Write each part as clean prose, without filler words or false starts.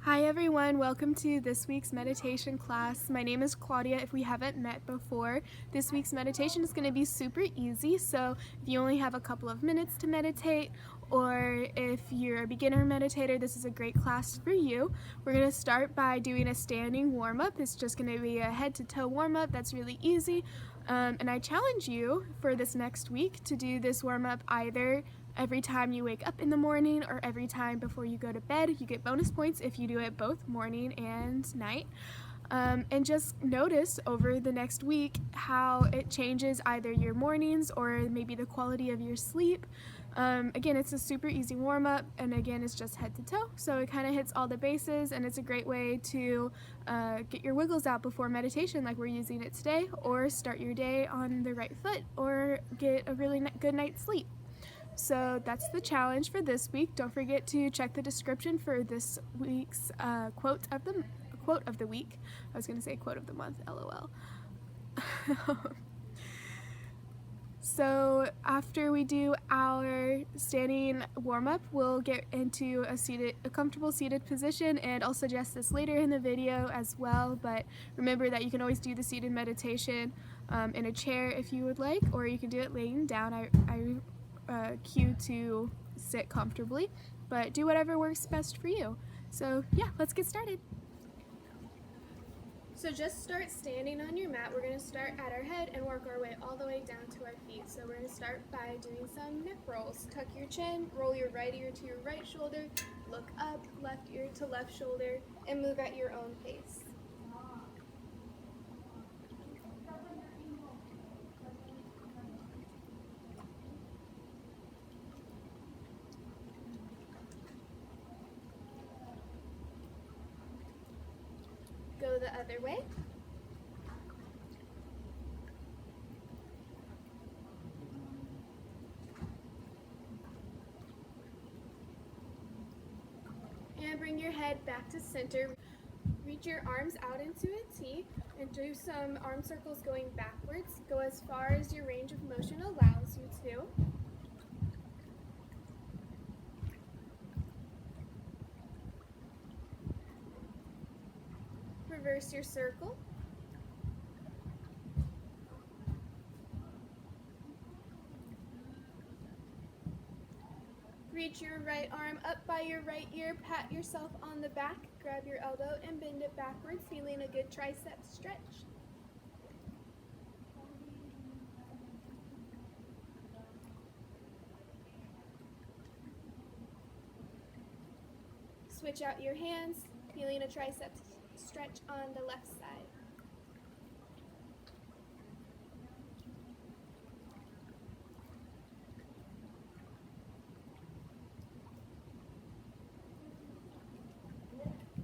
Hi everyone, welcome to this week's meditation class. My name is Claudia if we haven't met before. This week's meditation is going to be super easy, so if you only have a couple of minutes to meditate, or if you're a beginner meditator, this is a great class for you. We're going to start by doing a standing warm-up. It's just going to be a head-to-toe warm-up that's really easy, and I challenge you for this next week to do this warm-up either every time you wake up in the morning or every time before you go to bed. You get bonus points if you do it both morning and night. And just notice over the next week how it changes either your mornings or maybe the quality of your sleep. Again, it's a super easy warm-up, and again, it's just head to toe, so it kind of hits all the bases, and it's a great way to get your wiggles out before meditation like we're using it today, or start your day on the right foot, or get a really good night's sleep. So that's the challenge for this week. Don't forget to check the description for this week's quote of the week. I was going to say quote of the month, LOL. So after we do our standing warm-up, we'll get into a comfortable seated position, and I'll suggest this later in the video as well, but remember that you can always do the seated meditation in a chair if you would like, or you can do it laying down. I cue to sit comfortably, but do whatever works best for you. So yeah, let's get started. So just start standing on your mat. We're going to start at our head and work our way all the way down to our feet. So we're going to start by doing some neck rolls. Tuck your chin, roll your right ear to your right shoulder, look up, left ear to left shoulder, and move at your own pace. Go the other way. And bring your head back to center. Reach your arms out into a T and do some arm circles going backwards. Go as far as your range of motion allows you to. Reverse your circle. Reach your right arm up by your right ear, pat yourself on the back, grab your elbow and bend it backwards, feeling a good tricep stretch. Switch out your hands, feeling a tricep stretch on the left side.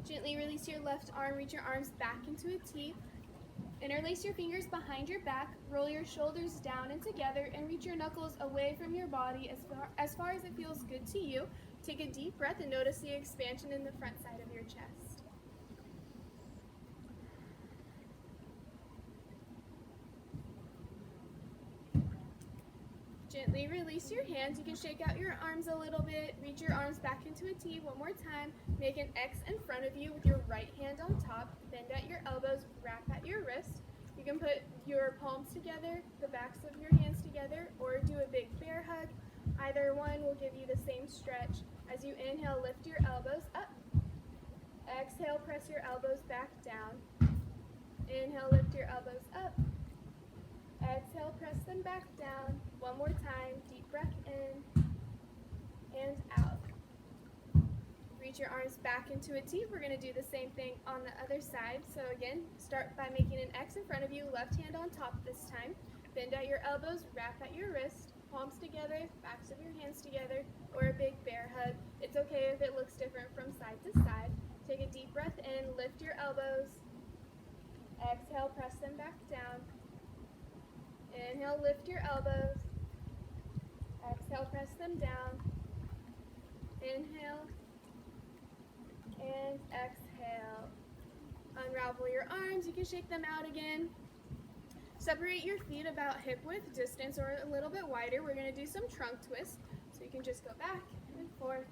Gently release your left arm, reach your arms back into a T. Interlace your fingers behind your back, roll your shoulders down and together, and reach your knuckles away from your body as far as it feels good to you. Take a deep breath and notice the expansion in the front side of your chest. Gently release your hands. You can shake out your arms a little bit. Reach your arms back into a T one more time. Make an X in front of you with your right hand on top. Bend at your elbows, wrap at your wrist. You can put your palms together, the backs of your hands together, or do a big bear hug. Either one will give you the same stretch. As you inhale, lift your elbows up. Exhale, press your elbows back down. Inhale, lift your elbows up. Exhale, press them back down. One more time, deep breath in and out. Reach your arms back into a T. We're going to do the same thing on the other side. So again, start by making an X in front of you, left hand on top this time. Bend at your elbows, wrap at your wrist, palms together, backs of your hands together, or a big bear hug. It's okay if it looks different from side to side. Take a deep breath in, lift your elbows. Exhale, press them back down. Inhale, lift your elbows. Exhale, press them down. Inhale and exhale. Unravel your arms. You can shake them out again. Separate your feet about hip width distance or a little bit wider. We're going to do some trunk twists. So you can just go back and forth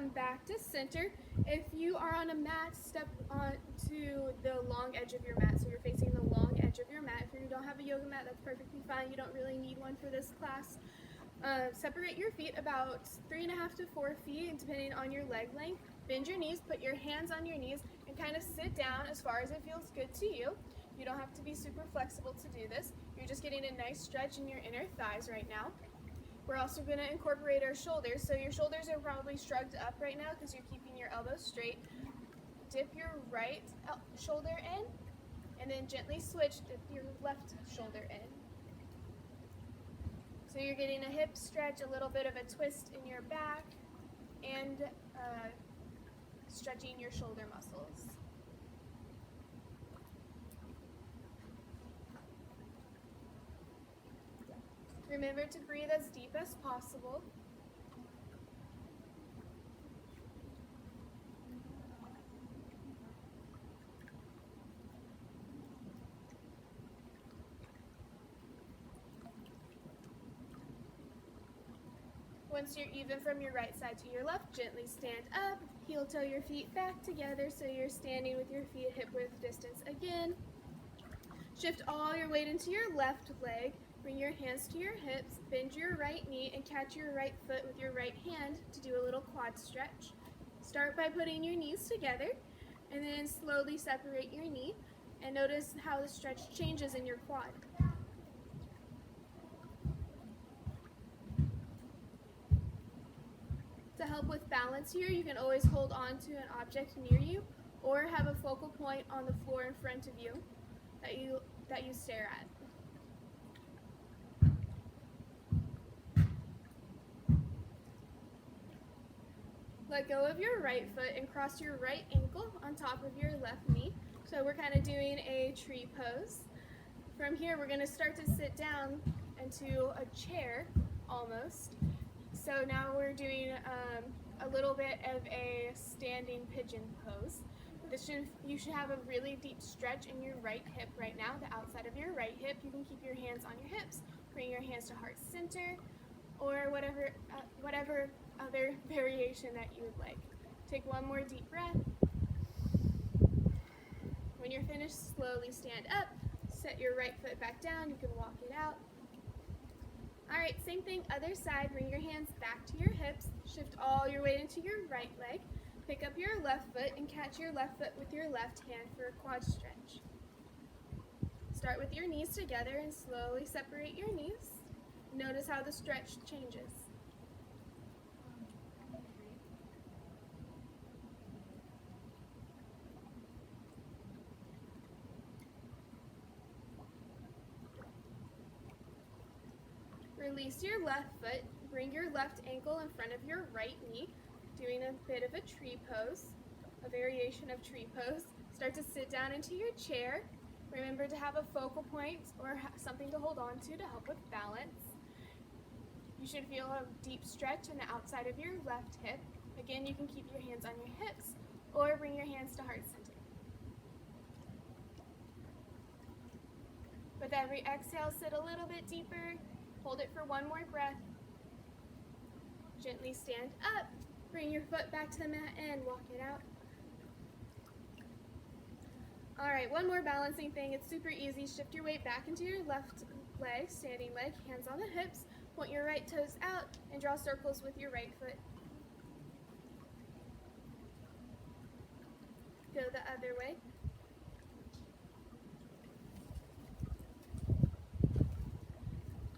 come back to center. If you are on a mat, step onto the long edge of your mat. So you're facing the long edge of your mat. If you don't have a yoga mat, that's perfectly fine. You don't really need one for this class. Separate your feet about 3.5 to 4 feet, depending on your leg length. Bend your knees, put your hands on your knees, and kind of sit down as far as it feels good to you. You don't have to be super flexible to do this. You're just getting a nice stretch in your inner thighs right now. We're also going to incorporate our shoulders. So your shoulders are probably shrugged up right now because you're keeping your elbows straight. Dip your right shoulder in, and then gently switch, dip your left shoulder in. So you're getting a hip stretch, a little bit of a twist in your back, and stretching your shoulder muscles. Remember to breathe as deep as possible. Once you're even from your right side to your left, gently stand up, heel toe your feet back together so you're standing with your feet hip width distance again. Shift all your weight into your left leg, bring your hands to your hips, bend your right knee, and catch your right foot with your right hand to do a little quad stretch. Start by putting your knees together, and then slowly separate your knee, and notice how the stretch changes in your quad. To help with balance here, you can always hold on to an object near you or have a focal point on the floor in front of you that you stare at. Let go of your right foot and cross your right ankle on top of your left knee. So we're kind of doing a tree pose. From here, we're going to start to sit down into a chair almost. So now we're doing a little bit of a standing pigeon pose. You should have a really deep stretch in your right hip right now, the outside of your right hip. You can keep your hands on your hips, bring your hands to heart center, or whatever other variation that you would like. Take one more deep breath. When you're finished, slowly stand up, set your right foot back down, you can walk it out. Alright, same thing, other side, bring your hands back to your hips, shift all your weight into your right leg, pick up your left foot and catch your left foot with your left hand for a quad stretch. Start with your knees together and slowly separate your knees. Notice how the stretch changes. Release your left foot, bring your left ankle in front of your right knee, doing a bit of a tree pose, a variation of tree pose. Start to sit down into your chair. Remember to have a focal point or something to hold on to help with balance. You should feel a deep stretch in the outside of your left hip. Again, you can keep your hands on your hips or bring your hands to heart center. With every exhale, sit a little bit deeper. Hold it for one more breath. Gently stand up. Bring your foot back to the mat and walk it out. Alright, one more balancing thing. It's super easy. Shift your weight back into your left leg, standing leg, hands on the hips. Point your right toes out and draw circles with your right foot. Go the other way.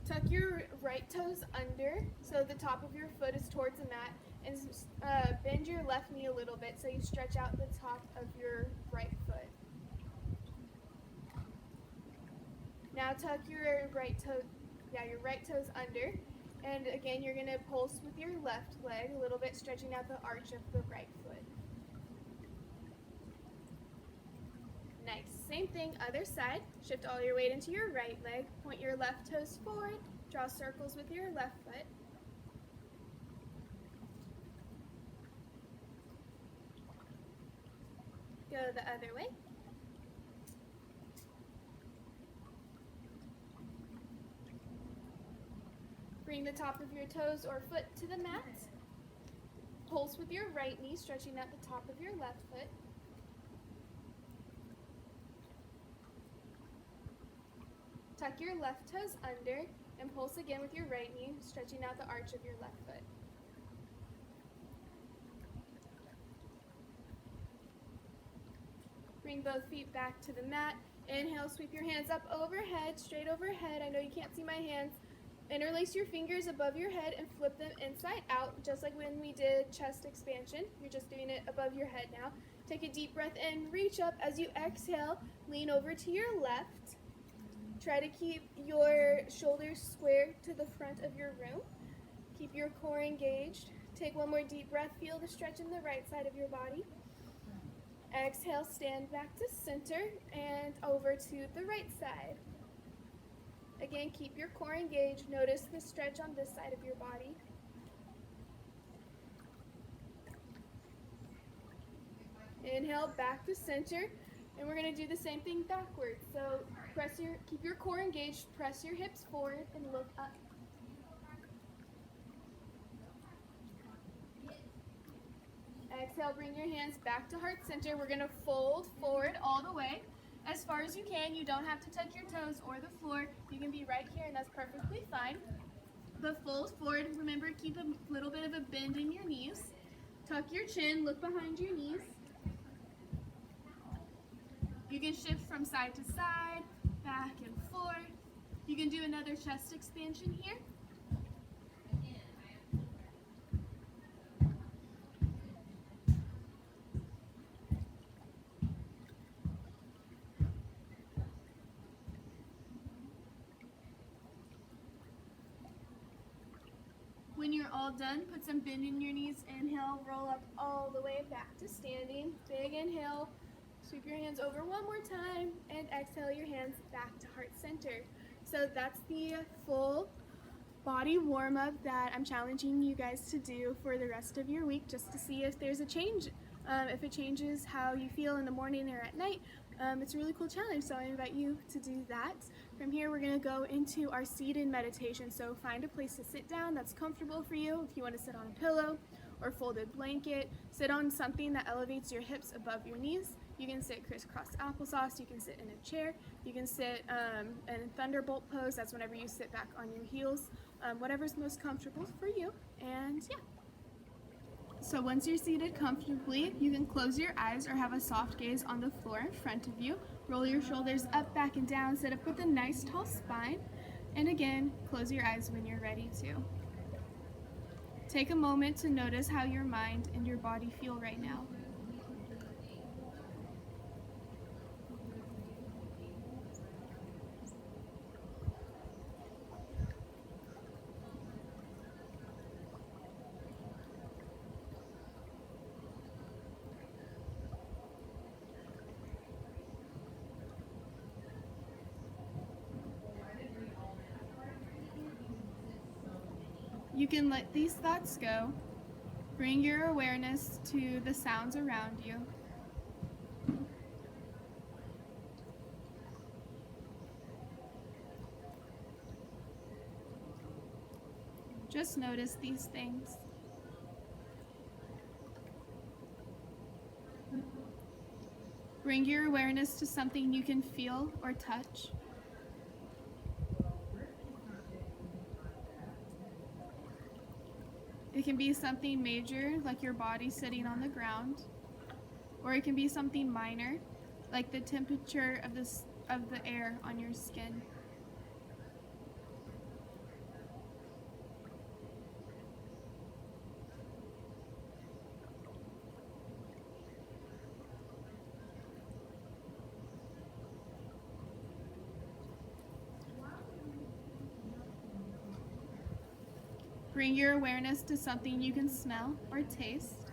Tuck your right toes under so the top of your foot is towards the mat, and bend your left knee a little bit so you stretch out the top of your right foot. Now tuck your right toes under, and again you're going to pulse with your left leg a little bit, stretching out the arch of the right foot. Nice. Same thing, other side. Shift all your weight into your right leg. Point your left toes forward. Draw circles with your left foot. Go the other way. Bring the top of your toes or foot to the mat. Pulse with your right knee, stretching out the top of your left foot. Tuck your left toes under and pulse again with your right knee, stretching out the arch of your left foot. Bring both feet back to the mat. Inhale, sweep your hands up overhead, straight overhead. I know you can't see my hands. Interlace your fingers above your head and flip them inside out, just like when we did chest expansion. You're just doing it above your head now. Take a deep breath in, reach up. As you exhale, lean over to your left. Try to keep your shoulders square to the front of your room. Keep your core engaged. Take one more deep breath. Feel the stretch in the right side of your body. Exhale, stand back to center and over to the right side. Again, keep your core engaged. Notice the stretch on this side of your body. Inhale, back to center. And we're going to do the same thing backwards. So keep your core engaged, press your hips forward and look up. Exhale, bring your hands back to heart center. We're going to fold forward all the way as far as you can. You don't have to touch your toes or the floor. You can be right here and that's perfectly fine. But fold forward. Remember, keep a little bit of a bend in your knees. Tuck your chin, look behind your knees. You can shift from side to side, back and forth. You can do another chest expansion here. When you're all done, put some bend in your knees. Inhale, roll up all the way back to standing. Big inhale. Sweep your hands over one more time and exhale your hands back to heart center. So that's the full body warm-up that I'm challenging you guys to do for the rest of your week, just to see if there's a change. If it changes how you feel in the morning or at night, it's a really cool challenge, so I invite you to do that. From here, we're going to go into our seated meditation. So find a place to sit down that's comfortable for you. If you want to sit on a pillow or folded blanket, sit on something that elevates your hips above your knees. You can sit crisscross applesauce, you can sit in a chair, you can sit in thunderbolt pose, that's whenever you sit back on your heels, whatever's most comfortable for you, and yeah. So once you're seated comfortably, you can close your eyes or have a soft gaze on the floor in front of you. Roll your shoulders up, back, and down, sit up with a nice tall spine, and again, close your eyes when you're ready to. Take a moment to notice how your mind and your body feel right now. You can let these thoughts go. Bring your awareness to the sounds around you. Just notice these things. Bring your awareness to something you can feel or touch. It can be something major, like your body sitting on the ground, or it can be something minor, like the temperature of the air on your skin. Bring your awareness to something you can smell or taste.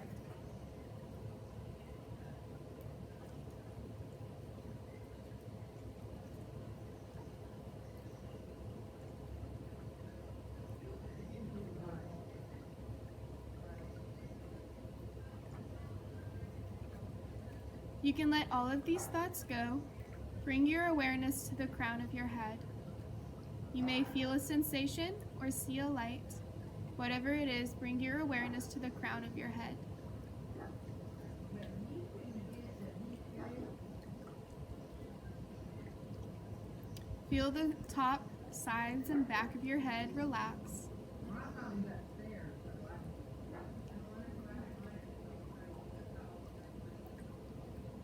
You can let all of these thoughts go. Bring your awareness to the crown of your head. You may feel a sensation or see a light. Whatever it is, bring your awareness to the crown of your head. Feel the top, sides, and back of your head relax.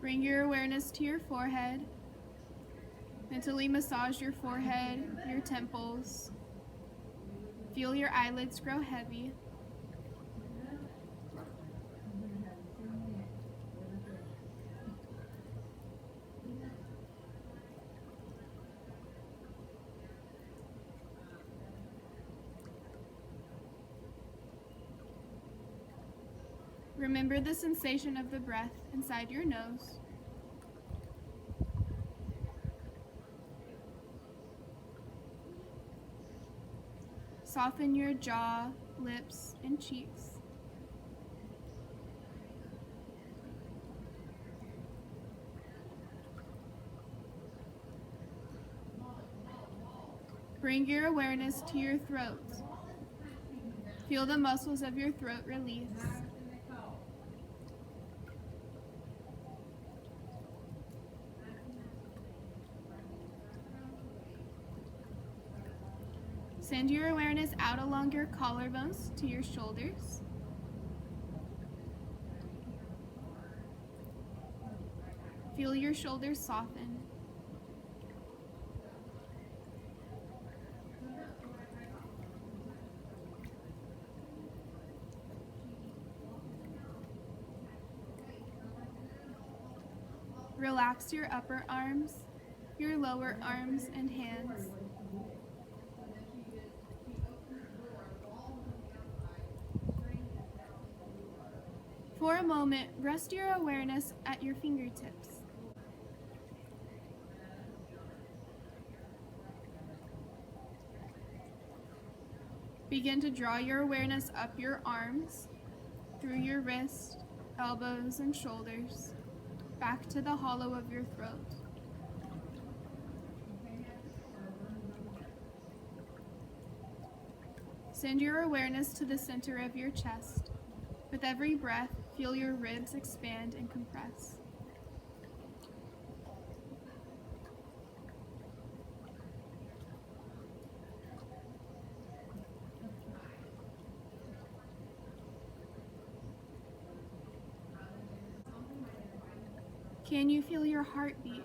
Bring your awareness to your forehead. Mentally massage your forehead, your temples. Feel your eyelids grow heavy. Remember the sensation of the breath inside your nose. Soften your jaw, lips, and cheeks. Bring your awareness to your throat. Feel the muscles of your throat release. Send your awareness out along your collarbones to your shoulders. Feel your shoulders soften. Relax your upper arms, your lower arms and hands. For a moment, rest your awareness at your fingertips. Begin to draw your awareness up your arms, through your wrist, elbows, and shoulders, back to the hollow of your throat. Send your awareness to the center of your chest. With every breath, feel your ribs expand and compress. Can you feel your heartbeat?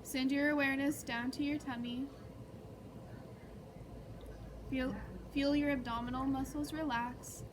Send your awareness down to your tummy. Feel your abdominal muscles relax.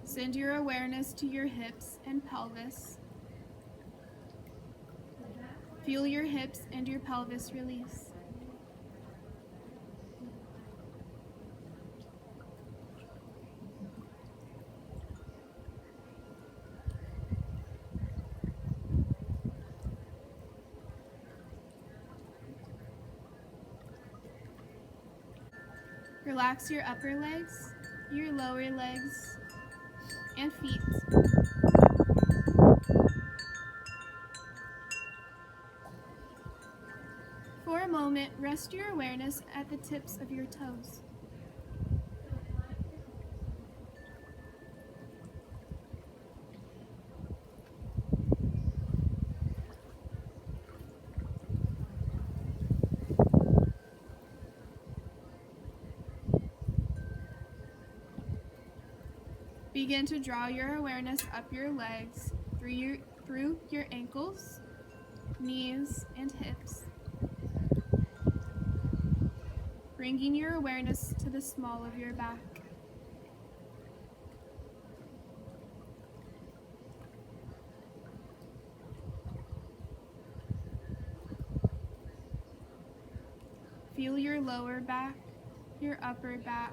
Send your awareness to your hips and pelvis. Feel your hips and your pelvis release. Relax your upper legs, your lower legs, and feet. For a moment, rest your awareness at the tips of your toes. Begin to draw your awareness up your legs, through your ankles, knees, and hips, bringing your awareness to the small of your back. Feel your lower back, your upper back,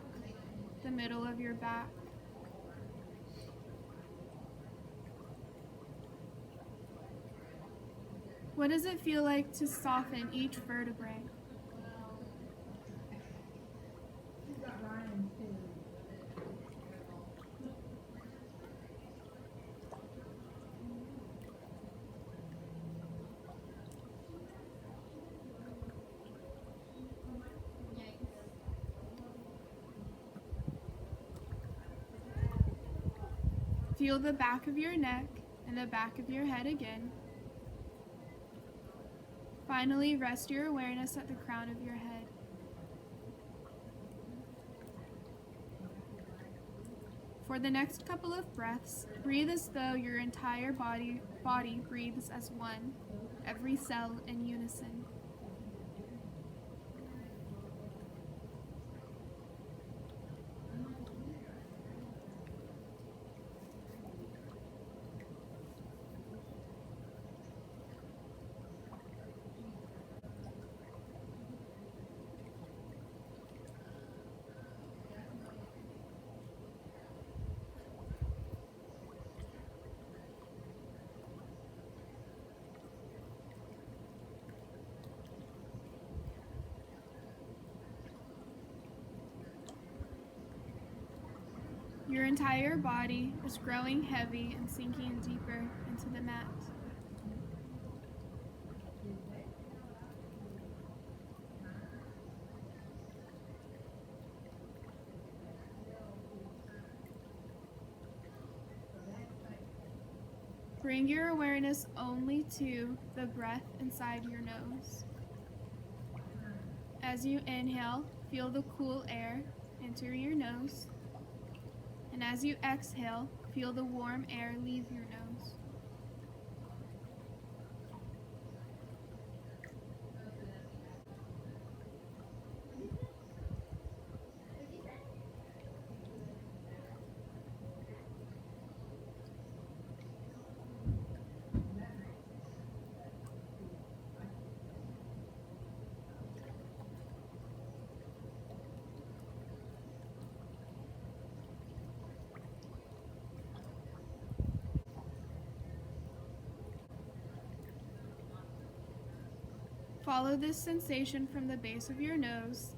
the middle of your back. What does it feel like to soften each vertebrae? Feel the back of your neck and the back of your head again. Finally, rest your awareness at the crown of your head. For the next couple of breaths, breathe as though your entire body breathes as one, every cell in unison. Your entire body is growing heavy and sinking deeper into the mat. Bring your awareness only to the breath inside your nose. As you inhale, feel the cool air enter your nose. And as you exhale, feel the warm air leave your nose. Follow this sensation from the base of your nose,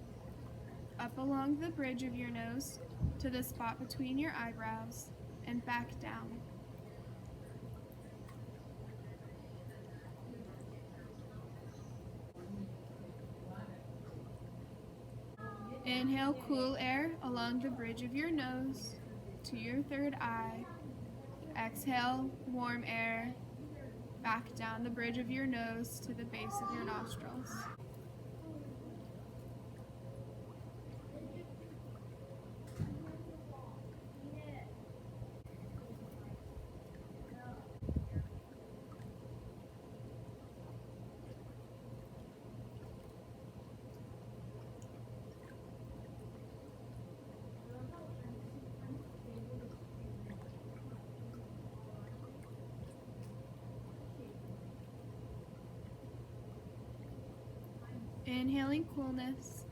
up along the bridge of your nose, to the spot between your eyebrows, and back down. Inhale cool air along the bridge of your nose to your third eye. Exhale warm air back down the bridge of your nose to the base of your nostrils. Inhaling coolness,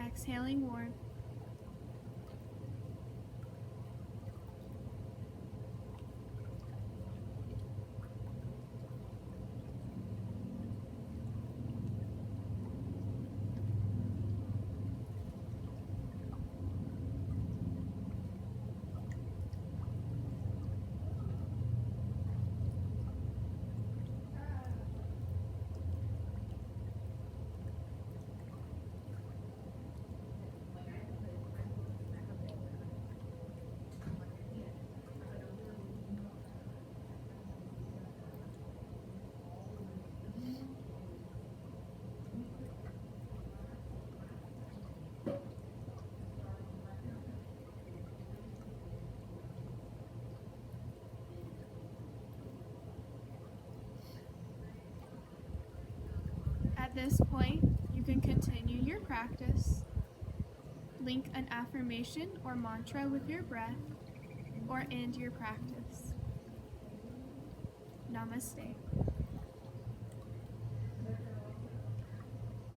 exhaling warmth. At this point, you can continue your practice. Link an affirmation or mantra with your breath, or end your practice. Namaste.